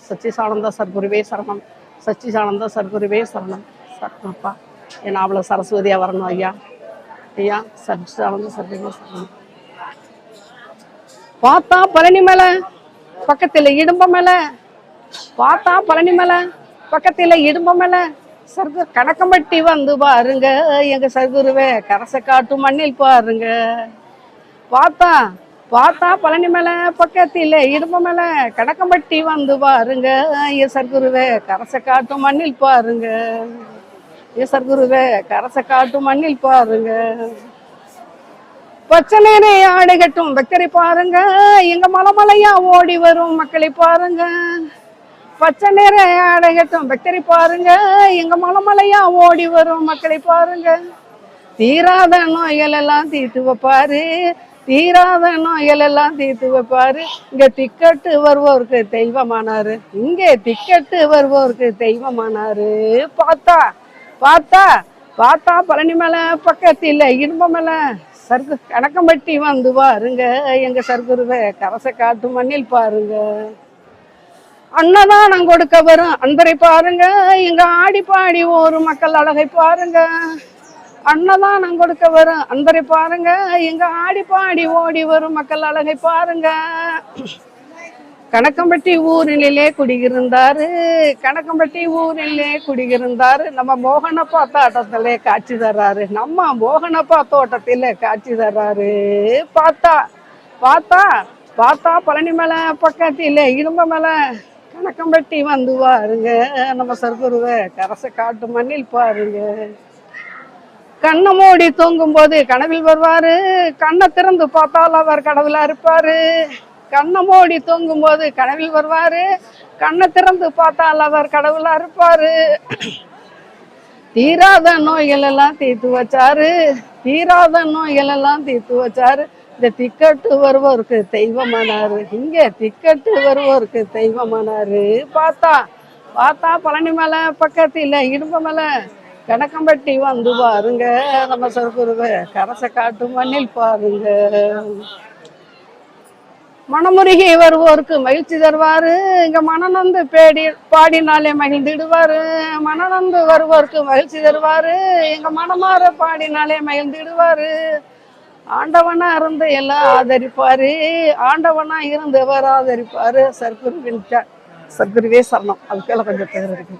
சச்சிதானந்த சர்க்குருவே சரணம். சச்சிதானந்த சர்க்குருவே சரணம். சரணப்பா என் அவ்வளோ சரஸ்வதியாக வரணும் ஐயா. ஐயா சச்சிதானந்த சர்க்குருவே சரணம். பார்த்தா பழனி மலை பக்கத்தில் இடும்ப மலை, பார்த்தா பழனி மலை பக்கத்தில் இடும்ப மலை, சர்க்கு கணக்கம்பட்டி வந்து பாருங்க எங்க சர்க்குருவே கரசை காட்டு மண்ணில் பாருங்க. பார்த்தா பார்த்தா பழனி மலை பக்கத்தில் இடும்ப மலை, கணக்கம்பட்டி வந்து பாருங்க என் சர்க்குருவே கரசை காட்டு மண்ணில் பாருங்க. என் சர்க்குருவே கரசை காட்டு மண்ணில் பாருங்க. பச்சை நேரே ஆடை கட்டும் பக்தரை பாருங்க எங்க மலைமலையா ஓடி வரும் மக்களை பாருங்க. பச்சை நேர ஆடை கட்டும் பக்தரை பாருங்க எங்க மலைமலையா ஓடி வரும் மக்களை பாருங்க. தீராத நோய்கள் எல்லாம் தீர்த்து வைப்பாரு, தீராத நோய்கள் எல்லாம் தீர்த்து வைப்பாரு. இங்க திக்கட்டு வருவோருக்கு தெய்வமானாரு, இங்கே திக்கட்டு வருவோருக்கு தெய்வமானாரு. பார்த்தா பார்த்தா பார்த்தா பழனி மலை பக்கத்தில் இடும்ப மலை, சர்க்கு கணக்கம்பட்டி வந்து பாருங்க எங்க சர்க்குருவே கரசை காட்டு மண்ணில் பாருங்க. அன்னதானம் கொடுக்க வரும் அன்பரை பாருங்க எங்க ஆடி பாடி ஒரு மக்கள் அழகை பாருங்க. அன்னதானம் கொடுக்க வரும் அன்பரை பாருங்க எங்க ஆடி பாடி ஓடி வரும் மக்கள் அழகை பாருங்க. கணக்கம்பட்டி ஊரிலே குடியிருந்தாரு, கணக்கம்பட்டி ஊரிலே குடியிருந்தாரு. நம்ம மோகனப்பா தோட்டத்திலே காட்சி தர்றாரு, நம்ம மோகனப்பா தோட்டத்திலே காட்சி தர்றாரு. பார்த்தா பார்த்தா பார்த்தா பழனி மலை பக்கத்தில் இடும்ப மலை, கணக்கம்பட்டி வந்து பாருங்க நம்ம சர்க்குருவை கரசை காட்டு மண்ணில் பாருங்க. கண்ணை மூடி தூங்கும் போது கனவில் வருவாரு, கண்ணை திறந்து பார்த்தால் அவர் கடவுளா இருப்பாரு. கண்ணை மூடி தூங்கும் போது கனவில் வருவாரு, கண்ணை திறந்து பார்த்தால் அவர் கடவுளா இருப்பாரு. தீராத நோய்கள் எல்லாம் தீர்த்து வச்சாரு, தீராத நோய்கள் எல்லாம் தீர்த்து வச்சாரு. இந்த திக்கட்டு வருவோருக்கு தெய்வமானாரு, இங்கே திக்கட்டு வருவோருக்கு தெய்வமானாரு. பார்த்தா பார்த்தா பழனி மலை பக்கத்தில் இடும்ப மலை, கணக்கம்பட்டி வந்து பாருங்க நம்ம சர்க்குருவை கரசை காட்டு மண்ணில் பாருங்க. மனமுருகி வருவோருக்கு மகிழ்ச்சி தருவாரு, இங்க மனநந்து பாடினாலே மகிழ்ந்துடுவாரு. மனநந்து வருவோருக்கு மகிழ்ச்சி தருவாரு, எங்க மனமாற பாடினாலே மகிழ்ந்துடுவாரு. ஆண்டவனா இருந்து எல்லாம் ஆதரிப்பாரு, ஆண்டவனா இருந்தவர் ஆதரிப்பாரு. சர்க்குருவின் சர்க்குருவே சரணம். அதுக்கெல்லாம் கொஞ்சம் பேர் இருக்கு.